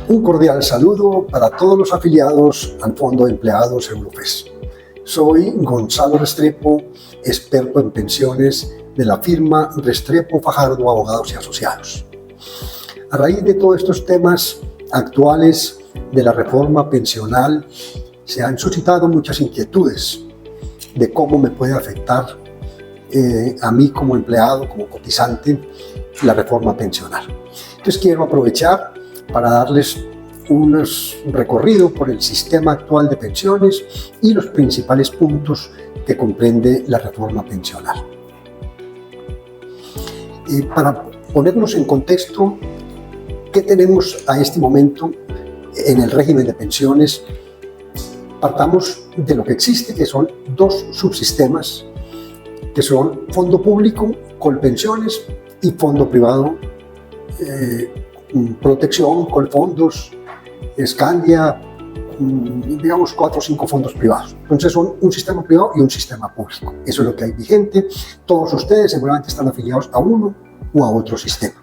Un cordial saludo para todos los afiliados al Fondo de Empleados Eurofes. Soy Gonzalo Restrepo, experto en pensiones de la firma Restrepo Fajardo Abogados y Asociados. A raíz de todos estos temas actuales de la reforma pensional, se han suscitado muchas inquietudes de cómo me puede afectar a mí como empleado, como cotizante, la reforma pensional. Entonces quiero aprovechar para darles un recorrido por el sistema actual de pensiones y los principales puntos que comprende la reforma pensional. Para ponernos en contexto, ¿qué tenemos a este momento en el régimen de pensiones? Partamos de lo que existe, que son dos subsistemas, que son fondo público, Colpensiones, y fondo privado, Protección, Colfondos, Scandia, digamos 4 o 5 fondos privados. Entonces son un sistema privado y un sistema público. Eso es lo que hay vigente. Todos ustedes seguramente están afiliados a uno u a otro sistema.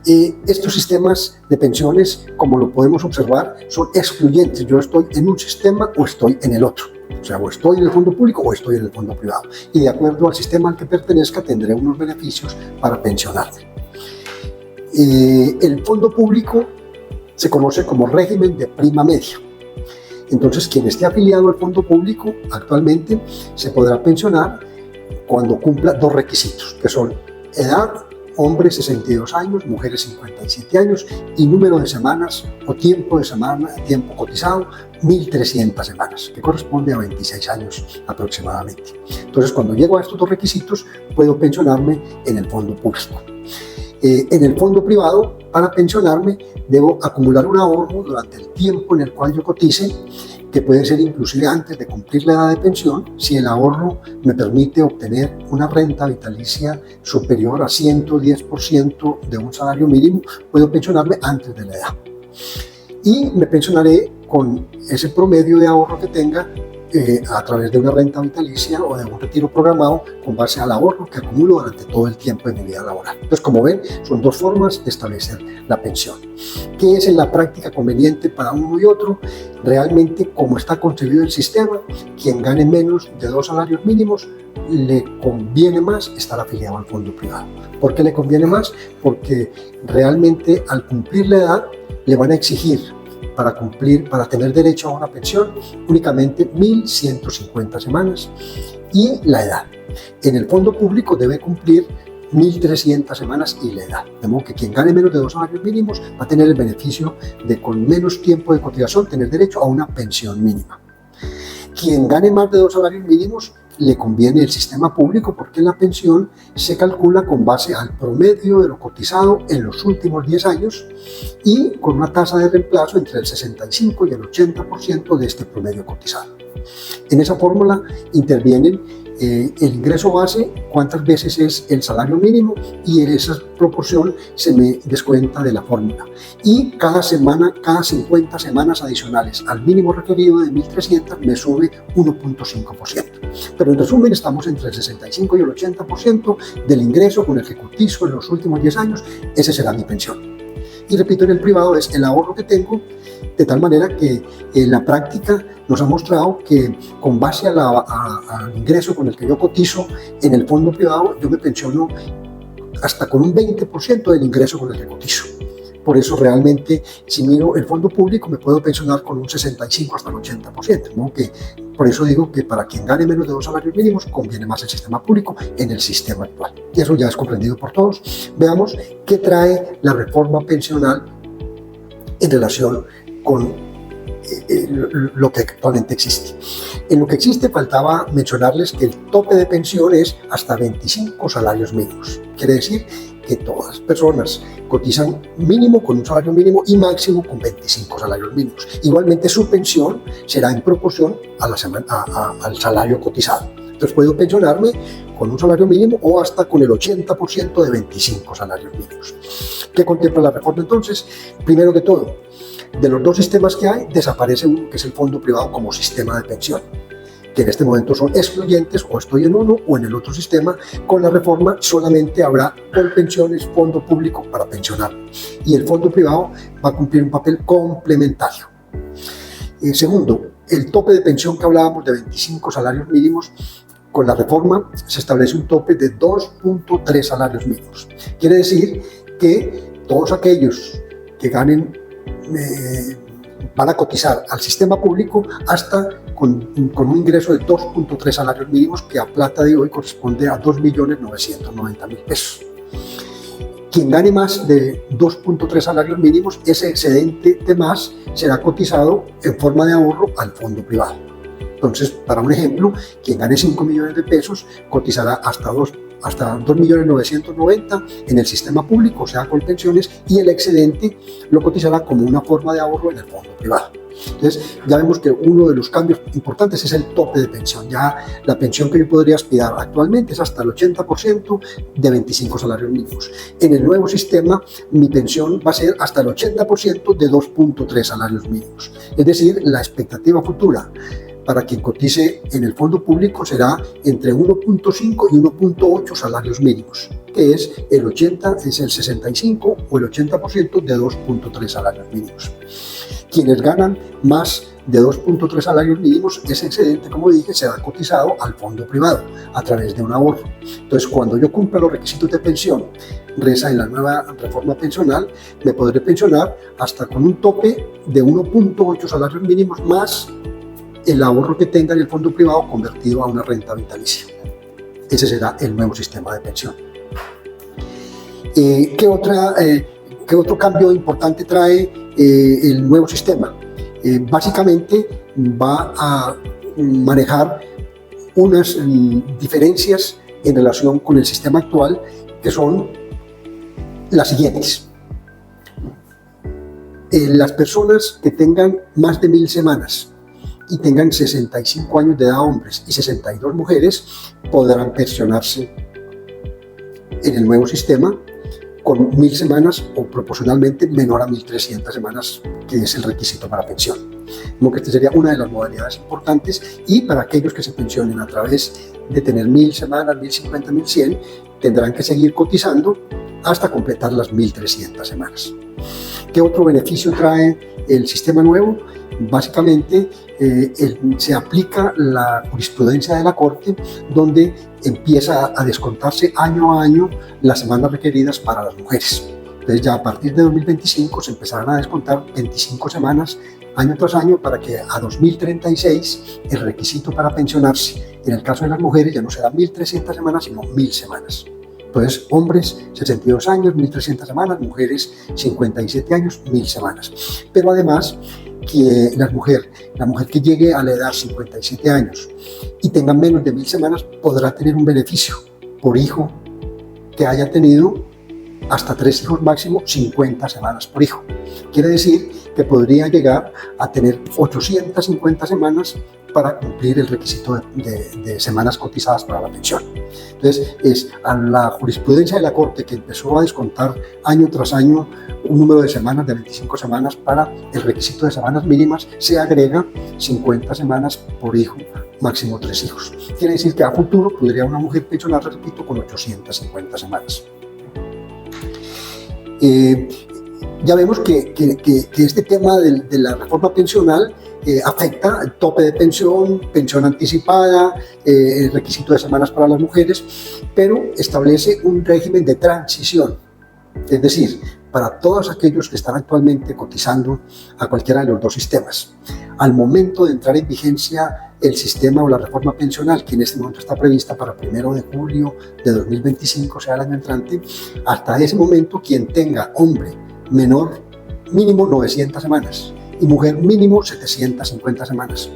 Estos sistemas de pensiones, como lo podemos observar, son excluyentes. Yo estoy en un sistema o estoy en el otro. O sea, o estoy en el fondo público o estoy en el fondo privado. Y de acuerdo al sistema al que pertenezca, tendré unos beneficios para pensionarme. El fondo público se conoce como régimen de prima media. Entonces, quien esté afiliado al fondo público actualmente se podrá pensionar cuando cumpla dos requisitos, que son edad, hombres 62 años, mujeres 57 años, y número de semanas o tiempo de semana, tiempo cotizado, 1.300 semanas, que corresponde a 26 años aproximadamente. Entonces, cuando llego a estos dos requisitos, puedo pensionarme en el fondo público. En el fondo privado, para pensionarme, debo acumular un ahorro durante el tiempo en el cual yo cotice, que puede ser inclusive antes de cumplir la edad de pensión, si el ahorro me permite obtener una renta vitalicia superior a 110% de un salario mínimo, puedo pensionarme antes de la edad. Y me pensionaré con ese promedio de ahorro que tenga a través de una renta vitalicia o de un retiro programado con base al ahorro que acumulo durante todo el tiempo de mi vida laboral. Entonces, como ven, son dos formas de establecer la pensión. ¿Qué es en la práctica conveniente para uno y otro? Realmente, como está concebido el sistema, quien gane menos de 2 salarios mínimos le conviene más estar afiliado al fondo privado. ¿Por qué le conviene más? Porque realmente al cumplir la edad le van a exigir para tener derecho a una pensión únicamente 1.150 semanas y la edad. En el fondo público debe cumplir 1.300 semanas y la edad. De modo que quien gane menos de 2 salarios mínimos va a tener el beneficio de con menos tiempo de cotización tener derecho a una pensión mínima. Quien gane más de 2 salarios mínimos le conviene el sistema público porque la pensión se calcula con base al promedio de lo cotizado en los últimos 10 años y con una tasa de reemplazo entre el 65 y el 80% de este promedio cotizado. En esa fórmula intervienen el ingreso base, cuántas veces es el salario mínimo, y en esa proporción se me descuenta de la fórmula. Y cada 50 semanas adicionales al mínimo requerido de 1.300 me sube 1.5%. Pero en resumen estamos entre el 65 y el 80% del ingreso con el que cotizo en los últimos 10 años, ese será mi pensión. Y repito, en el privado es el ahorro que tengo, de tal manera que en la práctica nos ha mostrado que con base al ingreso con el que yo cotizo en el fondo privado, yo me pensiono hasta con un 20% del ingreso con el que cotizo. Por eso realmente, si miro el fondo público, me puedo pensionar con un 65 hasta el 80%, ¿no? Por eso digo que para quien gane menos de 2 salarios mínimos, conviene más el sistema público en el sistema actual. Y eso ya es comprendido por todos. Veamos qué trae la reforma pensional en relación con lo que actualmente existe. En lo que existe faltaba mencionarles que el tope de pensión es hasta 25 salarios mínimos. Quiere decir que todas las personas cotizan mínimo con un salario mínimo y máximo con 25 salarios mínimos. Igualmente su pensión será en proporción al salario cotizado. Entonces puedo pensionarme con un salario mínimo o hasta con el 80% de 25 salarios mínimos. ¿Qué contempla la reforma entonces? Primero que todo, de los dos sistemas que hay, desaparece uno que es el fondo privado como sistema de pensión. que en este momento son excluyentes, o estoy en uno o en el otro sistema. Con la reforma solamente habrá Colpensiones, fondo público para pensionar, y el fondo privado va a cumplir un papel complementario. Segundo, el tope de pensión que hablábamos de 25 salarios mínimos, con la reforma se establece un tope de 2.3 salarios mínimos. Quiere decir que todos aquellos que ganen van a cotizar al sistema público hasta con un ingreso de 2.3 salarios mínimos, que a plata de hoy corresponde a 2.990.000 pesos. Quien gane más de 2.3 salarios mínimos, ese excedente de más será cotizado en forma de ahorro al fondo privado. Entonces, para un ejemplo, quien gane 5 millones de pesos cotizará hasta 2.990.000 en el sistema público, o sea, Colpensiones, y el excedente lo cotizará como una forma de ahorro en el fondo privado. Entonces, ya vemos que uno de los cambios importantes es el tope de pensión. Ya la pensión que yo podría aspirar actualmente es hasta el 80% de 25 salarios mínimos. En el nuevo sistema, mi pensión va a ser hasta el 80% de 2.3 salarios mínimos. Es decir, la expectativa futura para quien cotice en el fondo público será entre 1.5 y 1.8 salarios mínimos, que es el 65 o el 80% de 2.3 salarios mínimos. Quienes ganan más de 2.3 salarios mínimos, ese excedente, como dije, será cotizado al fondo privado a través de un ahorro. Entonces, cuando yo cumpla los requisitos de pensión, reza en la nueva reforma pensional, me podré pensionar hasta con un tope de 1.8 salarios mínimos más el ahorro que tenga en el fondo privado convertido a una renta vitalicia. Ese será el nuevo sistema de pensión. ¿Qué otro cambio importante trae el nuevo sistema? Básicamente va a manejar unas diferencias en relación con el sistema actual, que son las siguientes. Las personas que tengan más de 1.000 semanas y tengan 65 años de edad hombres y 62 mujeres podrán pensionarse en el nuevo sistema con 1.000 semanas o proporcionalmente menor a 1.300 semanas, que es el requisito para pensión. Como que esta sería una de las modalidades importantes, y para aquellos que se pensionen a través de tener 1.000 semanas, 1.050, 1.100, tendrán que seguir cotizando hasta completar las 1.300 semanas. ¿Qué otro beneficio trae el sistema nuevo? Básicamente se aplica la jurisprudencia de la Corte, donde empieza a descontarse año a año las semanas requeridas para las mujeres. Entonces ya a partir de 2025 se empezarán a descontar 25 semanas año tras año, para que a 2036 el requisito para pensionarse en el caso de las mujeres ya no será 1.300 semanas, sino 1.000 semanas. Entonces, hombres 62 años, 1.300 semanas, mujeres 57 años, 1.000 semanas. Pero además, que la mujer que llegue a la edad 57 años y tenga menos de 1.000 semanas podrá tener un beneficio por hijo que haya tenido hasta 3 hijos máximo, 50 semanas por hijo. Quiere decir que podría llegar a tener 850 semanas para cumplir el requisito de semanas cotizadas para la pensión. Entonces, es a la jurisprudencia de la Corte, que empezó a descontar año tras año un número de semanas de 25 semanas para el requisito de semanas mínimas, se agrega 50 semanas por hijo, máximo 3 hijos. Quiere decir que a futuro podría una mujer pensionarse, repito, con 850 semanas. Ya vemos que este tema de la reforma pensional afecta el tope de pensión, pensión anticipada, el requisito de semanas para las mujeres, pero establece un régimen de transición. Es decir, para todos aquellos que están actualmente cotizando a cualquiera de los dos sistemas, al momento de entrar en vigencia el sistema o la reforma pensional, que en este momento está prevista para el 1 de julio de 2025, sea el año entrante, hasta ese momento quien tenga hombre menor mínimo 900 semanas y mujer mínimo 750 semanas.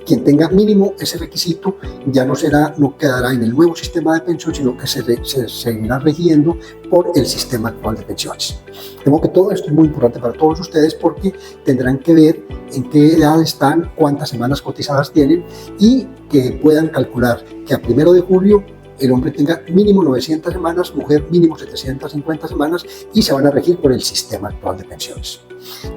Quien tenga mínimo ese requisito ya no quedará en el nuevo sistema de pensión, sino que se seguirá rigiendo por el sistema actual de pensiones. Tengo que todo esto es muy importante para todos ustedes, porque tendrán que ver en qué edad están, cuántas semanas cotizadas tienen, y que puedan calcular que a 1 de julio el hombre tenga mínimo 900 semanas, mujer mínimo 750 semanas, y se van a regir por el sistema actual de pensiones.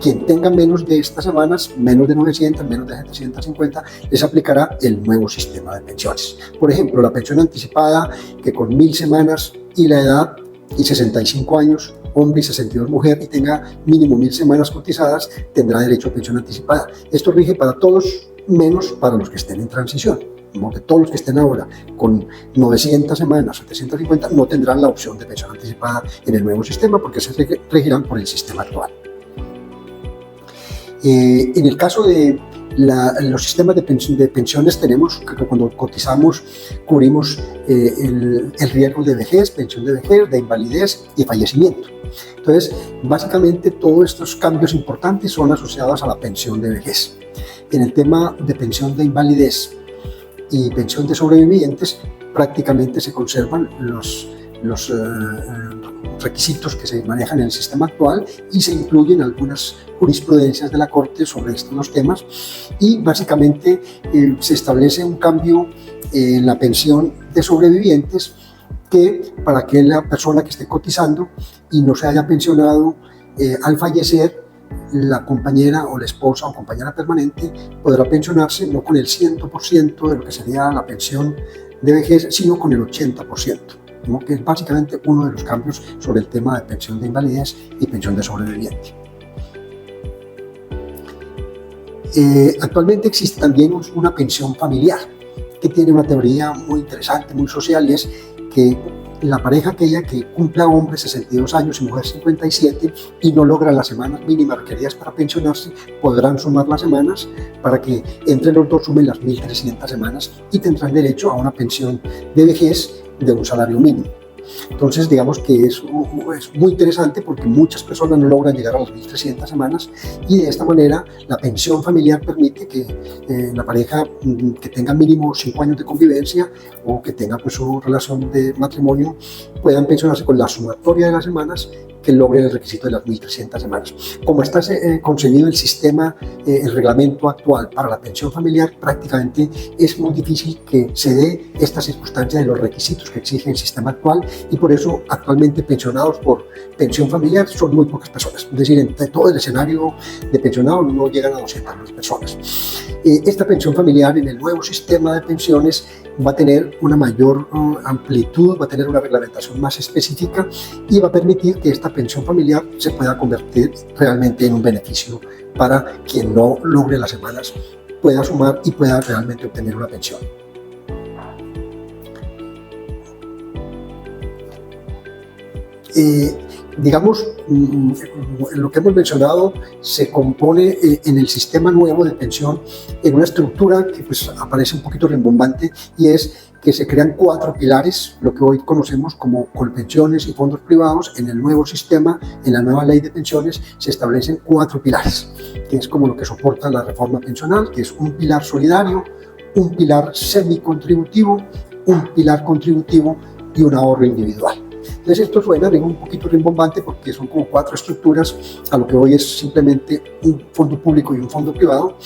Quien tenga menos de estas semanas, menos de 900, menos de 750, les aplicará el nuevo sistema de pensiones. Por ejemplo, la pensión anticipada, que con 1000 semanas y la edad y 65 años, hombre, y 62 mujer, y tenga mínimo 1000 semanas cotizadas, tendrá derecho a pensión anticipada. Esto rige para todos, menos para los que estén en transición. Porque todos los que estén ahora con 900 semanas, 750, no tendrán la opción de pensión anticipada en el nuevo sistema, porque se regirán por el sistema actual. En el caso de los sistemas de pensiones, tenemos que cuando cotizamos cubrimos el riesgo de vejez, pensión de vejez, de invalidez y fallecimiento. Entonces, básicamente todos estos cambios importantes son asociados a la pensión de vejez. En el tema de pensión de invalidez y pensión de sobrevivientes, prácticamente se conservan los requisitos que se manejan en el sistema actual, y se incluyen algunas jurisprudencias de la Corte sobre estos temas, y básicamente se establece un cambio en la pensión de sobrevivientes, que para aquella persona que esté cotizando y no se haya pensionado al fallecer, la compañera o la esposa o compañera permanente podrá pensionarse no con el 100% de lo que sería la pensión de vejez, sino con el 80%, ¿no? Que es básicamente uno de los cambios sobre el tema de pensión de invalidez y pensión de sobreviviente. Actualmente existe también una pensión familiar, que tiene una teoría muy interesante, muy social, y es que la pareja aquella que cumpla hombre 62 años y mujer 57 y no logra las semanas mínimas requeridas para pensionarse, podrán sumar las semanas para que entre los dos sumen las 1.300 semanas y tendrán derecho a una pensión de vejez de un salario mínimo. Entonces, digamos que es muy interesante, porque muchas personas no logran llegar a las 1.300 semanas, y de esta manera la pensión familiar permite que la pareja que tenga mínimo 5 años de convivencia o que tenga pues su relación de matrimonio puedan pensionarse con la sumatoria de las semanas que logren el requisito de las 1.300 semanas. Como está concebido el sistema, el reglamento actual para la pensión familiar, prácticamente es muy difícil que se dé esta circunstancia de los requisitos que exige el sistema actual, y por eso actualmente pensionados por pensión familiar son muy pocas personas. Es decir, entre todo el escenario de pensionados no llegan a 200.000 personas. Esta pensión familiar en el nuevo sistema de pensiones va a tener una mayor amplitud, va a tener una reglamentación más específica, y va a permitir que esta pensión familiar se pueda convertir realmente en un beneficio para quien no logre las semanas, pueda sumar y pueda realmente obtener una pensión. Digamos, lo que hemos mencionado se compone en el sistema nuevo de pensión en una estructura que pues aparece un poquito rimbombante, y es que se crean 4 pilares, lo que hoy conocemos como colpensiones y fondos privados. En el nuevo sistema, en la nueva ley de pensiones, se establecen 4 pilares, que es como lo que soporta la reforma pensional, que es un pilar solidario, un pilar semicontributivo, un pilar contributivo y un ahorro individual. Entonces esto suena un poquito rimbombante, porque son como 4 estructuras a lo que hoy es simplemente un fondo público y un fondo privado,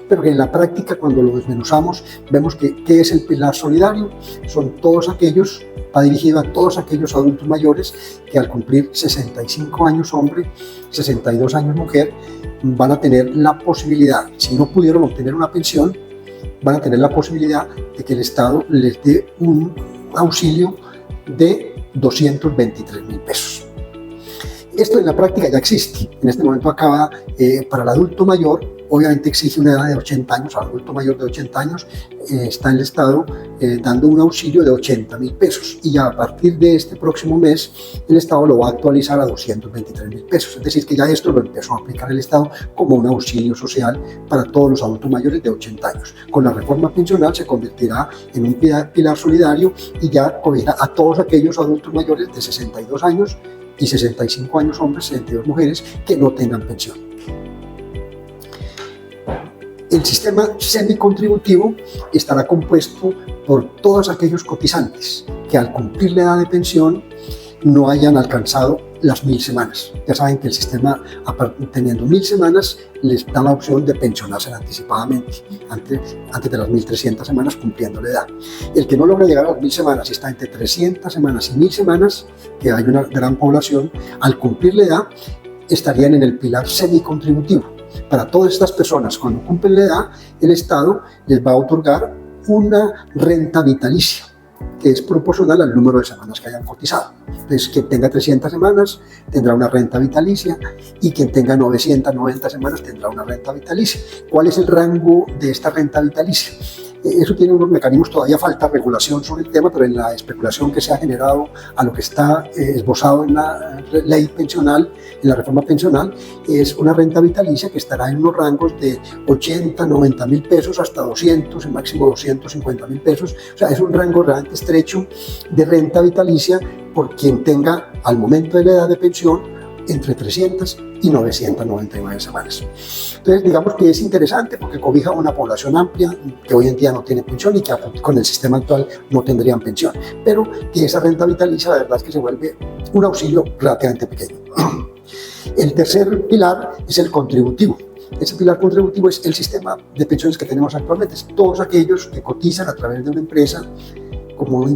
pero que en la práctica, cuando lo desmenuzamos, vemos que ¿qué es el pilar solidario? Son todos aquellos, va dirigido a todos aquellos adultos mayores que al cumplir 65 años hombre, 62 años mujer, van a tener la posibilidad, si no pudieron obtener una pensión, van a tener la posibilidad de que el Estado les dé un auxilio de 223.000 pesos. Esto en la práctica ya existe. En este momento acaba, para el adulto mayor, obviamente exige una edad de 80 años, al adulto mayor de 80 años está el Estado dando un auxilio de 80.000 pesos, y ya a partir de este próximo mes el Estado lo va a actualizar a 223.000 pesos. Es decir, que ya esto lo empezó a aplicar el Estado como un auxilio social para todos los adultos mayores de 80 años. Con la reforma pensional se convertirá en un pilar solidario, y ya cobrirá a todos aquellos adultos mayores de 62 años y 65 años hombres, 62 mujeres, que no tengan pensión. El sistema semicontributivo estará compuesto por todos aquellos cotizantes que al cumplir la edad de pensión no hayan alcanzado las 1000 semanas. Ya saben que el sistema, teniendo 1000 semanas, les da la opción de pensionarse anticipadamente, antes de las 1300 semanas, cumpliendo la edad. El que no logra llegar a las 1000 semanas y está entre 300 semanas y 1000 semanas, que hay una gran población, al cumplir la edad, estarían en el pilar semicontributivo. Para todas estas personas, cuando cumplen la edad, el Estado les va a otorgar una renta vitalicia, que es proporcional al número de semanas que hayan cotizado. Entonces, quien tenga 300 semanas tendrá una renta vitalicia y quien tenga 990 semanas tendrá una renta vitalicia. ¿Cuál es el rango de esta renta vitalicia? Eso tiene unos mecanismos, todavía falta regulación sobre el tema, pero en la especulación que se ha generado a lo que está esbozado en la ley pensional, en la reforma pensional, es una renta vitalicia que estará en unos rangos de 80, 90 mil pesos hasta 200, el máximo 250 mil pesos. O sea, es un rango realmente estrecho de renta vitalicia por quien tenga al momento de la edad de pensión entre 300 y 999 semanas. Entonces, digamos que es interesante porque cobija una población amplia que hoy en día no tiene pensión y que con el sistema actual no tendrían pensión, pero que esa renta vitalicia, la verdad es que se vuelve un auxilio relativamente pequeño. El tercer pilar es el contributivo. Ese pilar contributivo es el sistema de pensiones que tenemos actualmente. Es todos aquellos que cotizan a través de una empresa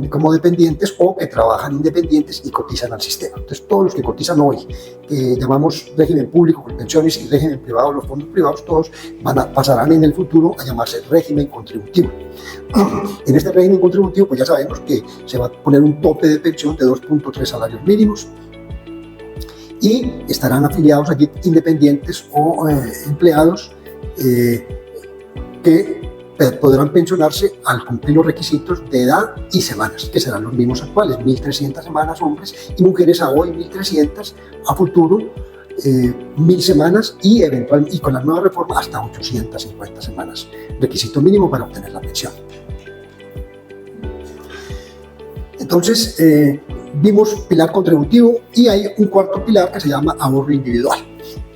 como dependientes o que trabajan independientes y cotizan al sistema. Entonces, todos los que cotizan hoy, que llamamos régimen público con pensiones y régimen privado, los fondos privados, todos pasarán en el futuro a llamarse régimen contributivo. En este régimen contributivo, pues ya sabemos que se va a poner un tope de pensión de 2.3 salarios mínimos y estarán afiliados aquí independientes o empleados que podrán pensionarse al cumplir los requisitos de edad y semanas, que serán los mismos actuales, 1.300 semanas hombres y mujeres a hoy 1.300, a futuro 1.000 semanas y con la nueva reforma hasta 850 semanas, requisito mínimo para obtener la pensión. Entonces, vimos pilar contributivo y hay un cuarto pilar que se llama ahorro individual.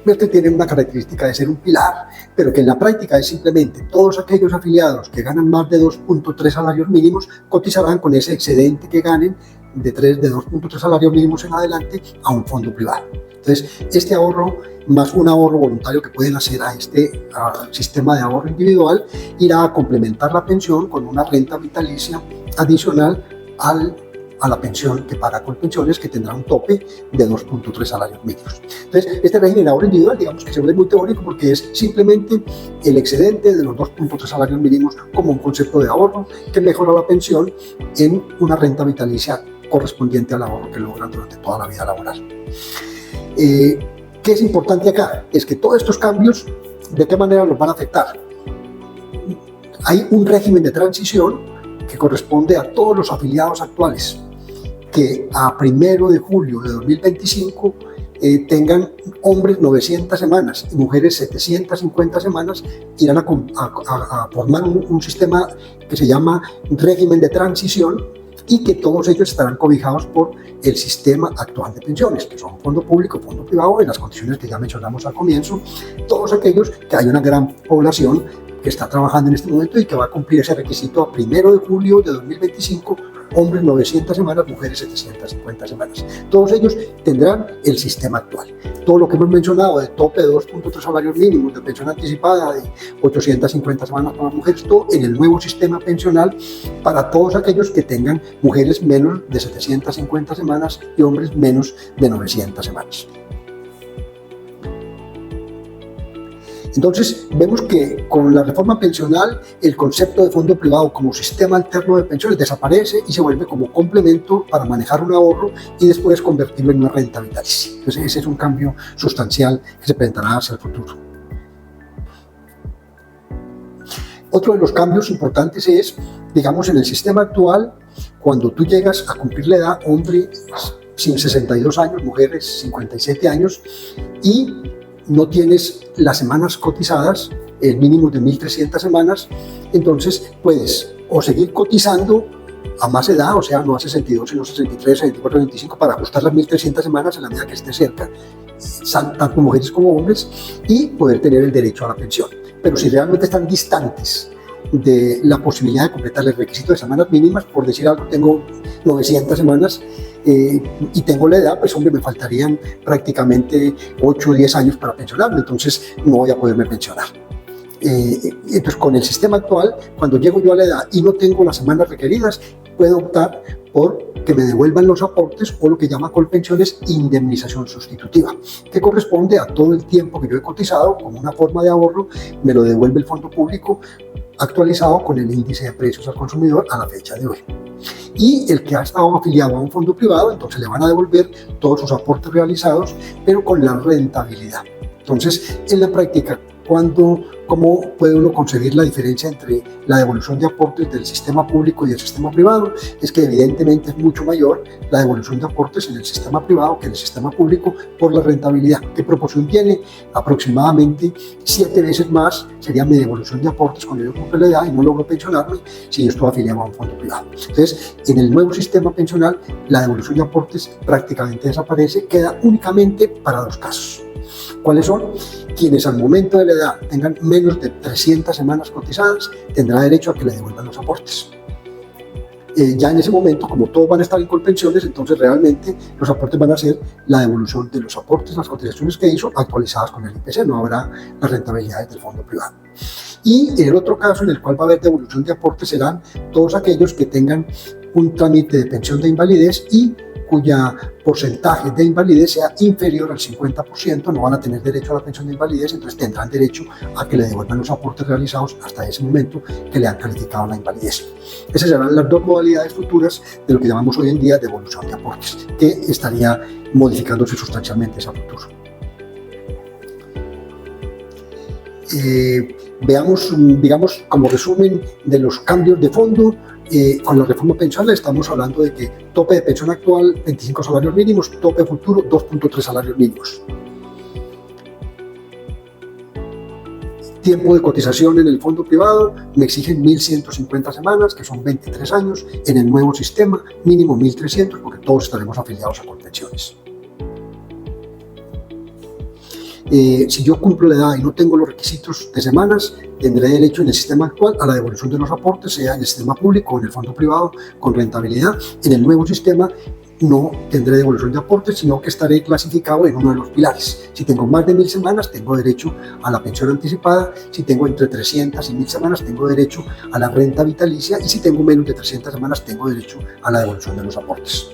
Este tiene una característica de ser un pilar, pero que en la práctica es simplemente todos aquellos afiliados que ganan más de 2.3 salarios mínimos cotizarán con ese excedente que ganen de 2.3 salarios mínimos en adelante a un fondo privado. Entonces, este ahorro, más un ahorro voluntario que pueden hacer a este sistema de ahorro individual, irá a complementar la pensión con una renta vitalicia adicional a la pensión que paga Colpensiones, que tendrá un tope de 2.3 salarios mínimos. Entonces, este régimen de ahorro individual, digamos que se vuelve muy teórico porque es simplemente el excedente de los 2.3 salarios mínimos como un concepto de ahorro que mejora la pensión en una renta vitalicia correspondiente al ahorro que logran durante toda la vida laboral. ¿Qué es importante acá? Es que todos estos cambios, ¿de qué manera los van a afectar? Hay un régimen de transición que corresponde a todos los afiliados actuales que a 1 de julio de 2025 tengan hombres 900 semanas y mujeres 750 semanas, irán a formar un sistema que se llama régimen de transición y que todos ellos estarán cobijados por el sistema actual de pensiones, que son fondo público, fondo privado, en las condiciones que ya mencionamos al comienzo, todos aquellos que hay una gran población que está trabajando en este momento y que va a cumplir ese requisito a 1 de julio de 2025, hombres 900 semanas, mujeres 750 semanas. Todos ellos tendrán el sistema actual. Todo lo que hemos mencionado de tope de 2.3 salarios mínimos, de pensión anticipada de 850 semanas para mujeres, todo en el nuevo sistema pensional para todos aquellos que tengan mujeres menos de 750 semanas y hombres menos de 900 semanas. Entonces, vemos que con la reforma pensional el concepto de fondo privado como sistema alterno de pensiones desaparece y se vuelve como complemento para manejar un ahorro y después convertirlo en una renta vitalicia. Entonces, ese es un cambio sustancial que se presentará hacia el futuro. Otro de los cambios importantes es, digamos, en el sistema actual, cuando tú llegas a cumplir la edad, hombre 62 años, mujeres 57 años, y no tienes las semanas cotizadas, el mínimo de 1.300 semanas, entonces puedes o seguir cotizando a más edad, o sea, no a 62, sino 63, 64, 25, para ajustar las 1.300 semanas en la medida que esté cerca, tanto mujeres como hombres, y poder tener el derecho a la pensión. Pero si realmente están distantes de la posibilidad de completar el requisito de semanas mínimas. Por decir algo, tengo 900 semanas y tengo la edad, pues hombre, me faltarían prácticamente 8 o 10 años para pensionarme, entonces no voy a poderme pensionar. Entonces, con el sistema actual, cuando llego yo a la edad y no tengo las semanas requeridas, puedo optar por que me devuelvan los aportes o lo que llama Colpensiones indemnización sustitutiva, que corresponde a todo el tiempo que yo he cotizado como una forma de ahorro, me lo devuelve el fondo público actualizado con el índice de precios al consumidor a la fecha de hoy. Y el que ha estado afiliado a un fondo privado, entonces le van a devolver todos sus aportes realizados, pero con la rentabilidad. Entonces, en la práctica, ¿cómo puede uno concebir la diferencia entre la devolución de aportes del sistema público y el sistema privado? Es que evidentemente es mucho mayor la devolución de aportes en el sistema privado que en el sistema público por la rentabilidad. ¿Qué proporción tiene? Aproximadamente 7 veces más sería mi devolución de aportes cuando yo cumplo la edad y no logro pensionarme si yo estoy afiliado a un fondo privado. Entonces, en el nuevo sistema pensional, la devolución de aportes prácticamente desaparece, queda únicamente para 2 casos. ¿Cuáles son? Quienes al momento de la edad tengan menos de 300 semanas cotizadas, tendrá derecho a que le devuelvan los aportes. Ya en ese momento, como todos van a estar en Colpensiones, entonces realmente los aportes van a ser la devolución de los aportes, las cotizaciones que hizo, actualizadas con el IPC, no habrá las rentabilidades del fondo privado. Y el otro caso en el cual va a haber devolución de aportes serán todos aquellos que tengan un trámite de pensión de invalidez y cuya porcentaje de invalidez sea inferior al 50%, no van a tener derecho a la pensión de invalidez, entonces tendrán derecho a que le devuelvan los aportes realizados hasta ese momento que le han calificado la invalidez. Esas serán las 2 modalidades futuras de lo que llamamos hoy en día devolución de aportes, que estaría modificándose sustancialmente ese futuro. Veamos, digamos, como resumen de los cambios de fondo. Con la reforma pensional estamos hablando de que tope de pensión actual 25 salarios mínimos, tope futuro 2.3 salarios mínimos. Tiempo de cotización en el fondo privado me exigen 1.150 semanas, que son 23 años. En el nuevo sistema mínimo 1.300, porque todos estaremos afiliados a Colpensiones. Si yo cumplo la edad y no tengo los requisitos de semanas, tendré derecho en el sistema actual a la devolución de los aportes, sea en el sistema público o en el fondo privado, con rentabilidad. En el nuevo sistema no tendré devolución de aportes, sino que estaré clasificado en uno de los pilares. Si tengo más de 1.000 semanas, tengo derecho a la pensión anticipada. Si tengo entre 300 y 1.000 semanas, tengo derecho a la renta vitalicia. Y si tengo menos de 300 semanas, tengo derecho a la devolución de los aportes.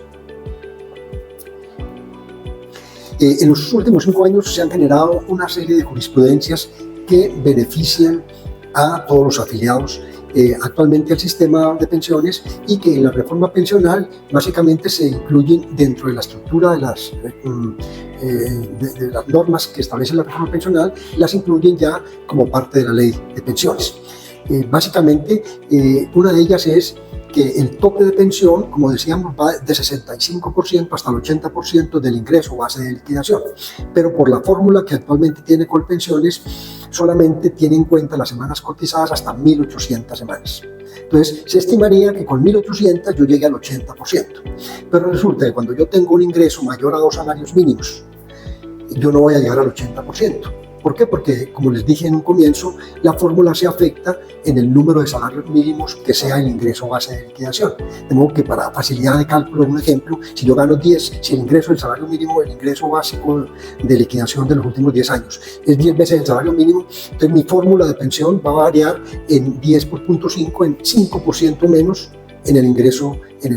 En los últimos 5 años se han generado una serie de jurisprudencias que benefician a todos los afiliados actualmente al sistema de pensiones y que en la reforma pensional básicamente se incluyen dentro de la estructura de las normas que establece la reforma pensional, las incluyen ya como parte de la ley de pensiones. Básicamente, una de ellas es que el tope de pensión, como decíamos, va de 65% hasta el 80% del ingreso base de liquidación, pero por la fórmula que actualmente tiene Colpensiones, solamente tiene en cuenta las semanas cotizadas hasta 1.800 semanas. Entonces, se estimaría que con 1.800 yo llegue al 80%, pero resulta que cuando yo tengo un ingreso mayor a 2 salarios mínimos, yo no voy a llegar al 80%. ¿Por qué? Porque, como les dije en un comienzo, la fórmula se afecta en el número de salarios mínimos que sea el ingreso base de liquidación. De modo que para facilidad de cálculo, un ejemplo, si yo gano 10, si el ingreso del salario mínimo, el ingreso básico de liquidación de los últimos 10 años es 10 veces el salario mínimo, entonces mi fórmula de pensión va a variar en 10 por 0.5, en 5% menos en el ingreso, en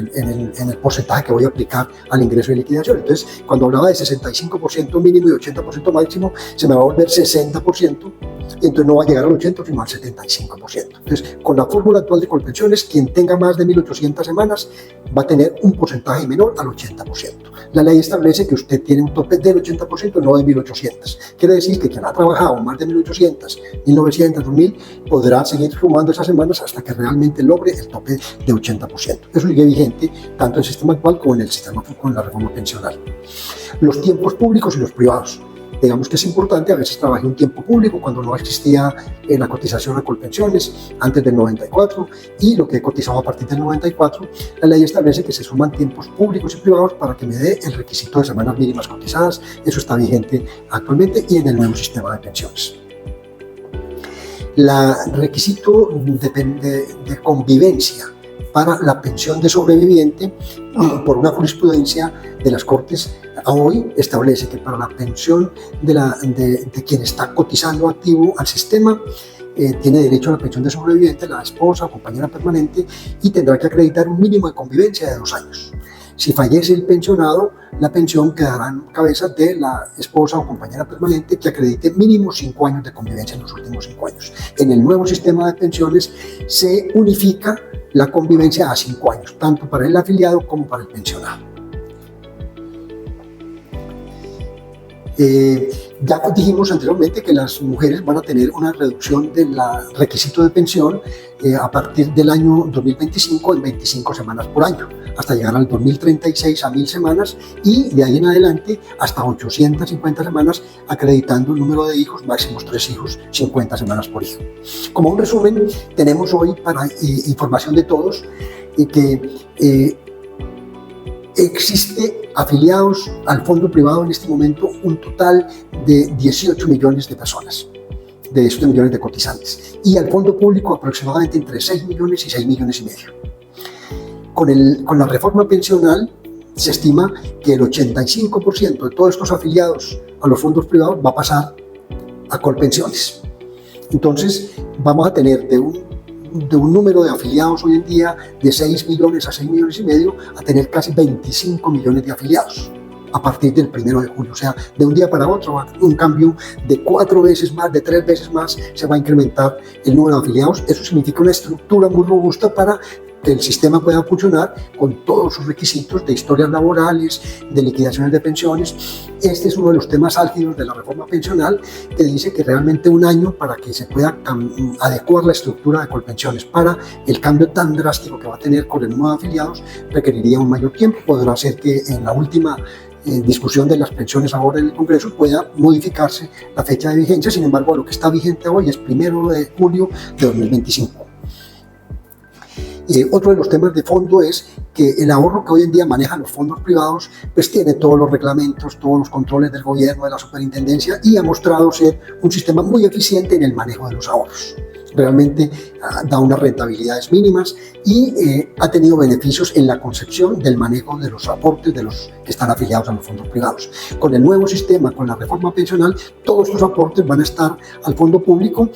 el porcentaje que voy a aplicar al ingreso de liquidación. Entonces, cuando hablaba de 65% mínimo y 80% máximo, se me va a volver 60%, y entonces no va a llegar al 80%, sino al 75%. Entonces, con la fórmula actual de Colpensiones, quien tenga más de 1.800 semanas va a tener un porcentaje menor al 80%. La ley establece que usted tiene un tope del 80%, no de 1.800. Quiere decir que quien ha trabajado más de 1.800, 1.900, 2.000, podrá seguir sumando esas semanas hasta que realmente logre el tope de 80%. Eso sigue vigente tanto en el sistema actual como en el sistema con la reforma pensional. Los tiempos públicos y los privados. Digamos que es importante, a veces trabajé un tiempo público cuando no existía la cotización a Colpensiones antes del 94 y lo que he cotizado a partir del 94, la ley establece que se suman tiempos públicos y privados para que me dé el requisito de semanas mínimas cotizadas. Eso está vigente actualmente y en el nuevo sistema de pensiones. El requisito de convivencia para la pensión de sobreviviente, por una jurisprudencia de las Cortes, hoy establece que para la pensión de quien está cotizando activo al sistema, tiene derecho a la pensión de sobreviviente la esposa o compañera permanente y tendrá que acreditar un mínimo de convivencia de 2 años. Si fallece el pensionado, la pensión quedará en cabeza de la esposa o compañera permanente que acredite mínimo 5 años de convivencia en los últimos 5 años. En el nuevo sistema de pensiones se unifica la convivencia a 5 años, tanto para el afiliado como para el pensionado. Ya dijimos anteriormente que las mujeres van a tener una reducción del requisito de pensión a partir del año 2025 en 25 semanas por año, hasta llegar al 2036 a 1000 semanas y de ahí en adelante hasta 850 semanas, acreditando el número de hijos, máximos 3 hijos, 50 semanas por hijo. Como un resumen, tenemos hoy para información de todos que existe afiliados al fondo privado en este momento un total de 18 millones de personas, de 18 millones de cotizantes, y al fondo público aproximadamente entre 6 millones y 6 millones y medio. Con la reforma pensional se estima que el 85% de todos estos afiliados a los fondos privados va a pasar a Colpensiones. Entonces vamos a tener de un número de afiliados hoy en día de 6 millones a 6 millones y medio a tener casi 25 millones de afiliados a partir del 1 de julio. O sea, de un día para otro, un cambio de 4 veces más, de 3 veces más, se va a incrementar el número de afiliados. Eso significa una estructura muy robusta para que el sistema pueda funcionar con todos sus requisitos de historias laborales, de liquidaciones de pensiones. Este es uno de los temas álgidos de la reforma pensional, que dice que realmente un año para que se pueda adecuar la estructura de Colpensiones para el cambio tan drástico que va a tener con el número de afiliados requeriría un mayor tiempo. Podrá ser que en la última discusión de las pensiones ahora en el Congreso pueda modificarse la fecha de vigencia. Sin embargo, lo que está vigente hoy es 1 de julio de 2025. Otro de los temas de fondo es que el ahorro que hoy en día manejan los fondos privados pues tiene todos los reglamentos, todos los controles del gobierno, de la superintendencia, y ha mostrado ser un sistema muy eficiente en el manejo de los ahorros. Realmente da unas rentabilidades mínimas y ha tenido beneficios en la concepción del manejo de los aportes de los que están afiliados a los fondos privados. Con el nuevo sistema, con la reforma pensional, todos estos aportes van a estar al fondo público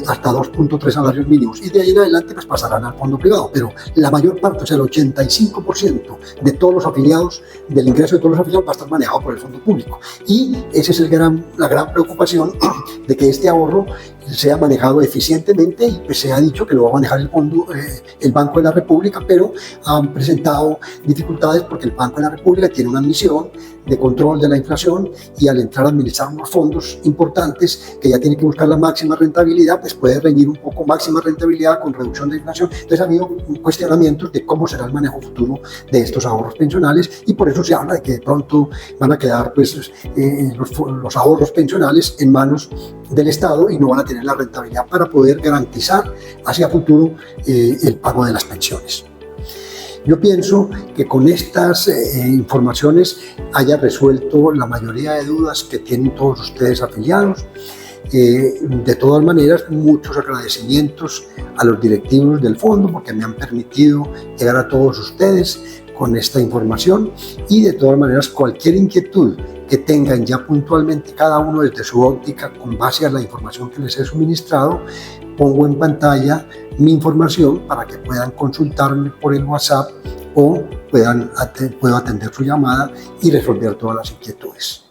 hasta 2.3 salarios mínimos y de ahí en adelante pues pasarán al fondo privado, pero la mayor parte, o sea el 85% de todos los afiliados, del ingreso de todos los afiliados va a estar manejado por el fondo público, y esa es la gran preocupación de que este ahorro sea manejado eficientemente, y pues se ha dicho que lo va a manejar el Banco de la República, pero han presentado dificultades porque el Banco de la República tiene una misión de control de la inflación, y al entrar a administrar unos fondos importantes que ya tiene que buscar la máxima rentabilidad, pues puede reñir un poco máxima rentabilidad con reducción de inflación. Entonces ha habido cuestionamientos de cómo será el manejo futuro de estos ahorros pensionales, y por eso se habla de que de pronto van a quedar pues, los ahorros pensionales en manos del Estado y no van a tener la rentabilidad para poder garantizar hacia futuro el pago de las pensiones. Yo pienso que con estas informaciones haya resuelto la mayoría de dudas que tienen todos ustedes afiliados. De todas maneras, muchos agradecimientos a los directivos del fondo porque me han permitido llegar a todos ustedes con esta información, y de todas maneras cualquier inquietud que tengan ya puntualmente cada uno desde su óptica con base a la información que les he suministrado, pongo en pantalla mi información para que puedan consultarme por el WhatsApp o puedo atender su llamada y resolver todas las inquietudes.